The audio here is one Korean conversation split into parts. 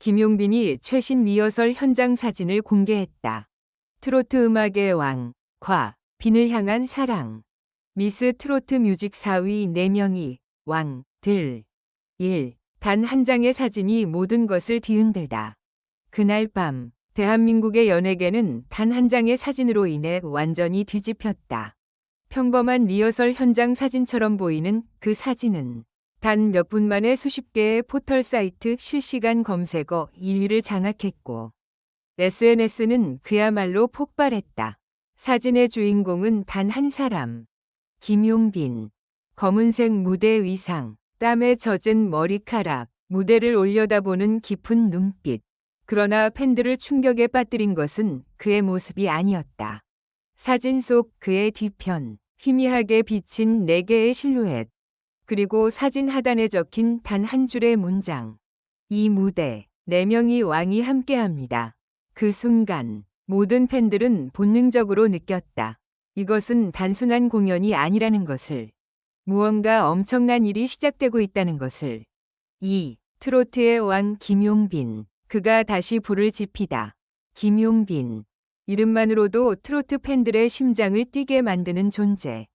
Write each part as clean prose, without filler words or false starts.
김용빈이 최신 리허설 현장 사진을 공개했다. 트로트 음악의 왕, 빈을 향한 사랑. 미스 트로트 뮤직 4위 4명이 단 한 장의 사진이 모든 것을 뒤흔들다. 그날 밤, 대한민국의 연예계는 단 한 장의 사진으로 인해 완전히 뒤집혔다. 평범한 리허설 현장 사진처럼 보이는 그 사진은 단 몇 분 만에 수십 개의 포털 사이트 실시간 검색어 1위를 장악했고, SNS는 그야말로 폭발했다. 사진의 주인공은 단 한 사람. 김용빈. 검은색 무대 의상, 땀에 젖은 머리카락, 무대를 올려다보는 깊은 눈빛. 그러나 팬들을 충격에 빠뜨린 것은 그의 모습이 아니었다. 사진 속 그의 뒤편, 희미하게 비친 4개의 실루엣. 그리고 사진 하단에 적힌 단 한 줄의 문장. 이 무대, 4명이 왕이 함께합니다. 그 순간, 모든 팬들은 본능적으로 느꼈다. 이것은 단순한 공연이 아니라는 것을. 무언가 엄청난 일이 시작되고 있다는 것을. 트로트의 왕 김용빈. 그가 다시 불을 지피다. 김용빈. 이름만으로도 트로트 팬들의 심장을 뛰게 만드는 존재.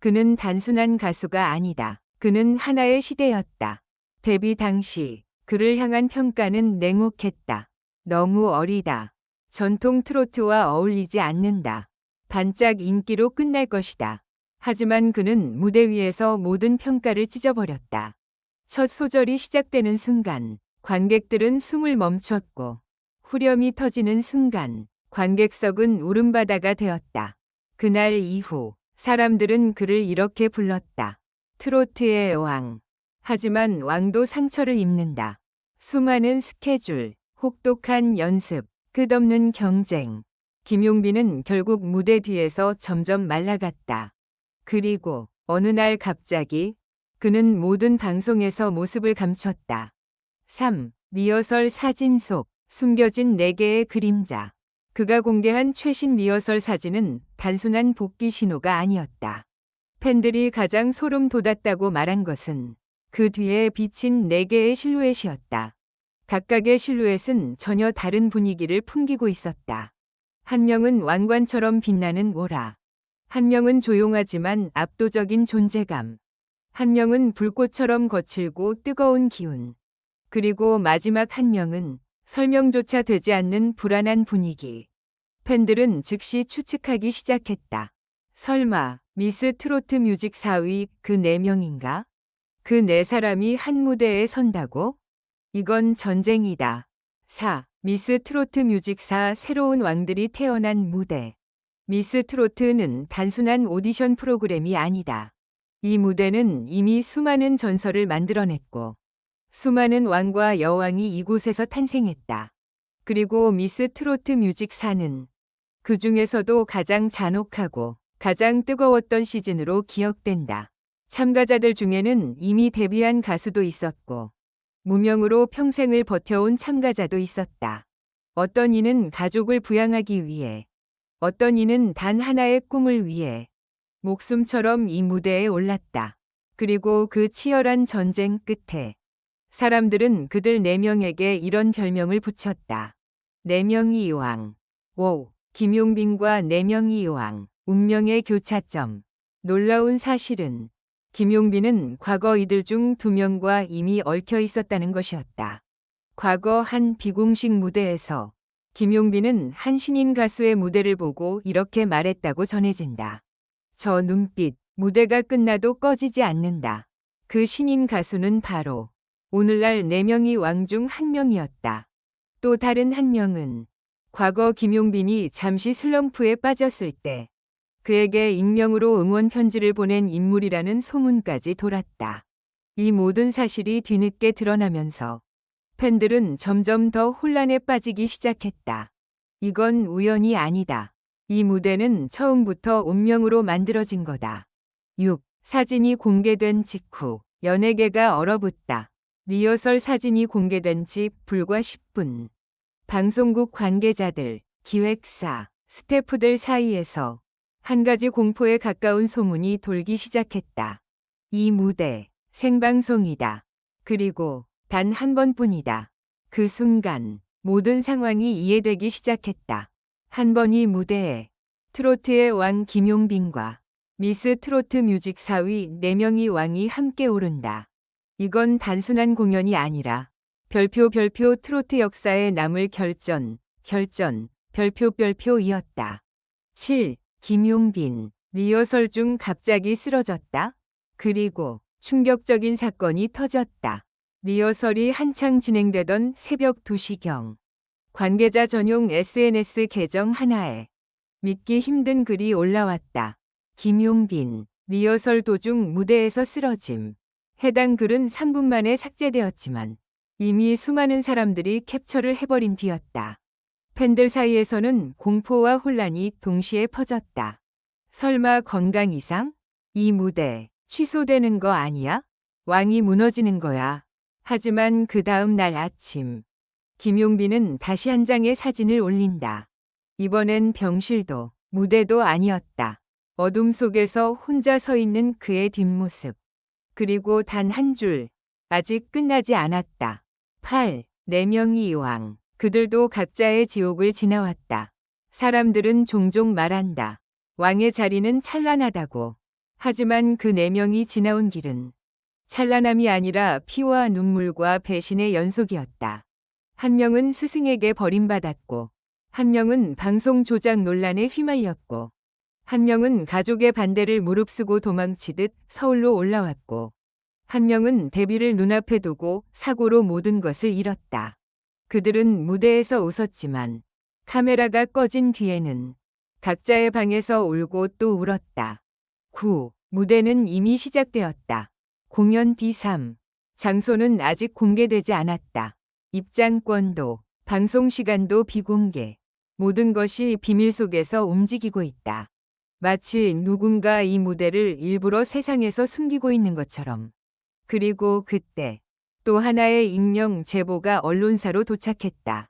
그는 단순한 가수가 아니다. 그는 하나의 시대였다. 데뷔 당시 그를 향한 평가는 냉혹했다. 너무 어리다. 전통 트로트와 어울리지 않는다. 반짝 인기로 끝날 것이다. 하지만 그는 무대 위에서 모든 평가를 찢어버렸다. 첫 소절이 시작되는 순간 관객들은 숨을 멈췄고, 후렴이 터지는 순간 관객석은 울음바다가 되었다. 그날 이후 사람들은 그를 이렇게 불렀다. 트로트의 왕. 하지만 왕도 상처를 입는다. 수많은 스케줄, 혹독한 연습, 끝없는 경쟁. 김용빈은 결국 무대 뒤에서 점점 말라갔다. 그리고 어느 날 갑자기 그는 모든 방송에서 모습을 감췄다. 리허설 사진 속 숨겨진 4개의 그림자. 그가 공개한 최신 리허설 사진은 단순한 복귀 신호가 아니었다. 팬들이 가장 소름 돋았다고 말한 것은 그 뒤에 비친 4개의 실루엣이었다. 각각의 실루엣은 전혀 다른 분위기를 풍기고 있었다. 한 명은 왕관처럼 빛나는 오라. 한 명은 조용하지만 압도적인 존재감. 한 명은 불꽃처럼 거칠고 뜨거운 기운. 그리고 마지막 한 명은 설명조차 되지 않는 불안한 분위기. 팬들은 즉시 추측하기 시작했다. 설마 미스 트로트 뮤직 4위 그 4명인가? 그 4사람이 한 무대에 선다고? 이건 전쟁이다. 미스 트로트 뮤직 4 새로운 왕들이 태어난 무대. 미스 트로트는 단순한 오디션 프로그램이 아니다. 이 무대는 이미 수많은 전설을 만들어냈고, 수많은 왕과 여왕이 이곳에서 탄생했다. 그리고 미스 트로트 뮤직 4는 그 중에서도 가장 잔혹하고 가장 뜨거웠던 시즌으로 기억된다. 참가자들 중에는 이미 데뷔한 가수도 있었고, 무명으로 평생을 버텨온 참가자도 있었다. 어떤 이는 가족을 부양하기 위해, 어떤 이는 단 하나의 꿈을 위해 목숨처럼 이 무대에 올랐다. 그리고 그 치열한 전쟁 끝에 사람들은 그들 4명에게 이런 별명을 붙였다. 4명이 왕. 김용빈과 4명이 왕. 운명의 교차점. 놀라운 사실은 김용빈은 과거 이들 중 2명과 이미 얽혀 있었다는 것이었다. 과거 한 비공식 무대에서 김용빈은 한 신인 가수의 무대를 보고 이렇게 말했다고 전해진다. 저 눈빛, 무대가 끝나도 꺼지지 않는다. 그 신인 가수는 바로 오늘날 4명이 왕 중 한 명이었다. 또 다른 한 명은 과거 김용빈이 잠시 슬럼프에 빠졌을 때 그에게 익명으로 응원 편지를 보낸 인물이라는 소문까지 돌았다. 이 모든 사실이 뒤늦게 드러나면서 팬들은 점점 더 혼란에 빠지기 시작했다. 이건 우연이 아니다. 이 무대는 처음부터 운명으로 만들어진 거다. 사진이 공개된 직후 연예계가 얼어붙다. 리허설 사진이 공개된 지 불과 10분. 방송국 관계자들, 기획사, 스태프들 사이에서 한 가지 공포에 가까운 소문이 돌기 시작했다. 이 무대, 생방송이다. 그리고 단 한 번뿐이다. 그 순간 모든 상황이 이해되기 시작했다. 한 번이 무대에 트로트의 왕 김용빈과 미스 트로트 뮤직 4위 4명의 왕이 함께 오른다. 이건 단순한 공연이 아니라 별표 트로트 역사에 남을 별표이었다. 7. 김용빈. 리허설 중 갑자기 쓰러졌다. 그리고 충격적인 사건이 터졌다. 리허설이 한창 진행되던 새벽 2시경. 관계자 전용 SNS 계정 하나에 믿기 힘든 글이 올라왔다. 김용빈. 리허설 도중 무대에서 쓰러짐. 해당 글은 3분 만에 삭제되었지만 이미 수많은 사람들이 캡처를 해버린 뒤였다. 팬들 사이에서는 공포와 혼란이 동시에 퍼졌다. 설마 건강 이상? 이 무대 취소되는 거 아니야? 왕이 무너지는 거야. 하지만 그 다음 날 아침 김용빈은 다시 한 장의 사진을 올린다. 이번엔 병실도 무대도 아니었다. 어둠 속에서 혼자 서 있는 그의 뒷모습. 그리고 단 한 줄. 아직 끝나지 않았다. 8. 4명의 왕. 그들도 각자의 지옥을 지나왔다. 사람들은 종종 말한다. 왕의 자리는 찬란하다고. 하지만 그 4명이 지나온 길은 찬란함이 아니라 피와 눈물과 배신의 연속이었다. 한 명은 스승에게 버림받았고, 한 명은 방송 조작 논란에 휘말렸고, 한 명은 가족의 반대를 무릅쓰고 도망치듯 서울로 올라왔고, 한 명은 데뷔를 눈앞에 두고 사고로 모든 것을 잃었다. 그들은 무대에서 웃었지만 카메라가 꺼진 뒤에는 각자의 방에서 울고 또 울었다. 9. 무대는 이미 시작되었다. 공연 D3. 장소는 아직 공개되지 않았다. 입장권도, 방송 시간도 비공개. 모든 것이 비밀 속에서 움직이고 있다. 마치 누군가 이 무대를 일부러 세상에서 숨기고 있는 것처럼. 그리고 그때 또 하나의 익명 제보가 언론사로 도착했다.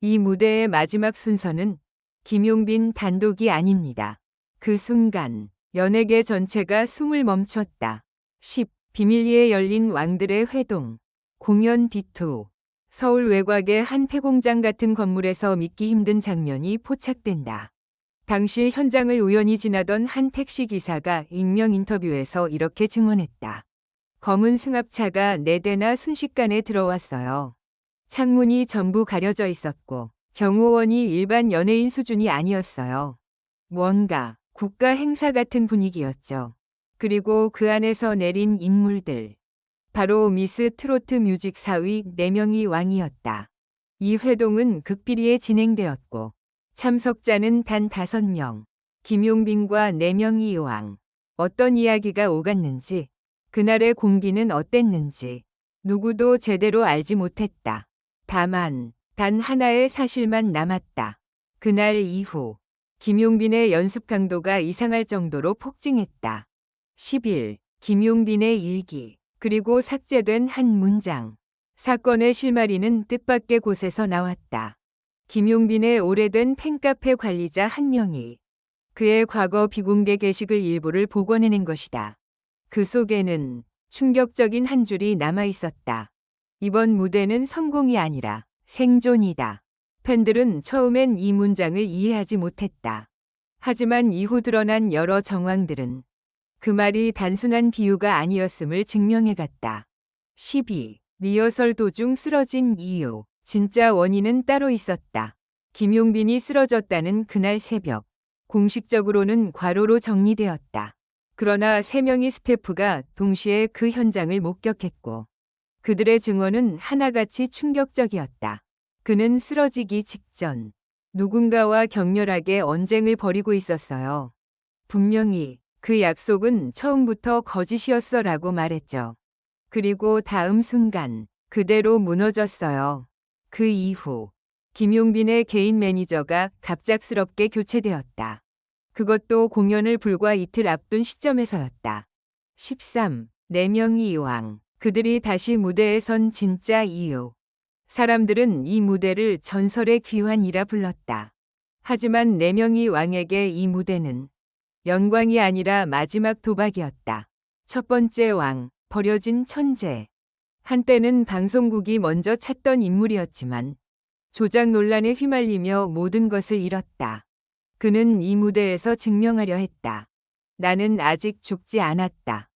이 무대의 마지막 순서는 김용빈 단독이 아닙니다. 그 순간 연예계 전체가 숨을 멈췄다. 10. 비밀리에 열린 왕들의 회동. 공연 D2. 서울 외곽의 한 폐공장 같은 건물에서 믿기 힘든 장면이 포착된다. 당시 현장을 우연히 지나던 한 택시기사가 익명 인터뷰에서 이렇게 증언했다. 검은 승합차가 4대나 순식간에 들어왔어요. 창문이 전부 가려져 있었고 경호원이 일반 연예인 수준이 아니었어요. 뭔가 국가 행사 같은 분위기였죠. 그리고 그 안에서 내린 인물들. 바로 미스 트로트 뮤직 4위 4명의 왕이었다. 이 회동은 극비리에 진행되었고 참석자는 단 5명. 김용빈과 4명의 왕. 어떤 이야기가 오갔는지, 그날의 공기는 어땠는지 누구도 제대로 알지 못했다. 다만 단 하나의 사실만 남았다. 그날 이후 김용빈의 연습 강도가 이상할 정도로 폭증했다. 10일 김용빈의 일기. 그리고 삭제된 한 문장. 사건의 실마리는 뜻밖의 곳에서 나왔다. 김용빈의 오래된 팬카페 관리자 한 명이 그의 과거 비공개 게시글 일부를 복원해낸 것이다. 그 속에는 충격적인 한 줄이 남아 있었다. 이번 무대는 성공이 아니라 생존이다. 팬들은 처음엔 이 문장을 이해하지 못했다. 하지만 이후 드러난 여러 정황들은 그 말이 단순한 비유가 아니었음을 증명해갔다. 12. 리허설 도중 쓰러진 이유. 진짜 원인은 따로 있었다. 김용빈이 쓰러졌다는 그날 새벽. 공식적으로는 과로로 정리되었다. 그러나 3명의 스태프가 동시에 그 현장을 목격했고 그들의 증언은 하나같이 충격적이었다. 그는 쓰러지기 직전 누군가와 격렬하게 언쟁을 벌이고 있었어요. 분명히 그 약속은 처음부터 거짓이었어라고 말했죠. 그리고 다음 순간 그대로 무너졌어요. 그 이후 김용빈의 개인 매니저가 갑작스럽게 교체되었다. 그것도 공연을 불과 이틀 앞둔 시점에서였다. 13. 4명의 왕. 그들이 다시 무대에 선 진짜 이유. 사람들은 이 무대를 전설의 귀환이라 불렀다. 하지만 4명의 왕에게 이 무대는 영광이 아니라 마지막 도박이었다. 첫 번째 왕, 버려진 천재. 한때는 방송국이 먼저 찾던 인물이었지만 조작 논란에 휘말리며 모든 것을 잃었다. 그는 이 무대에서 증명하려 했다. 나는 아직 죽지 않았다.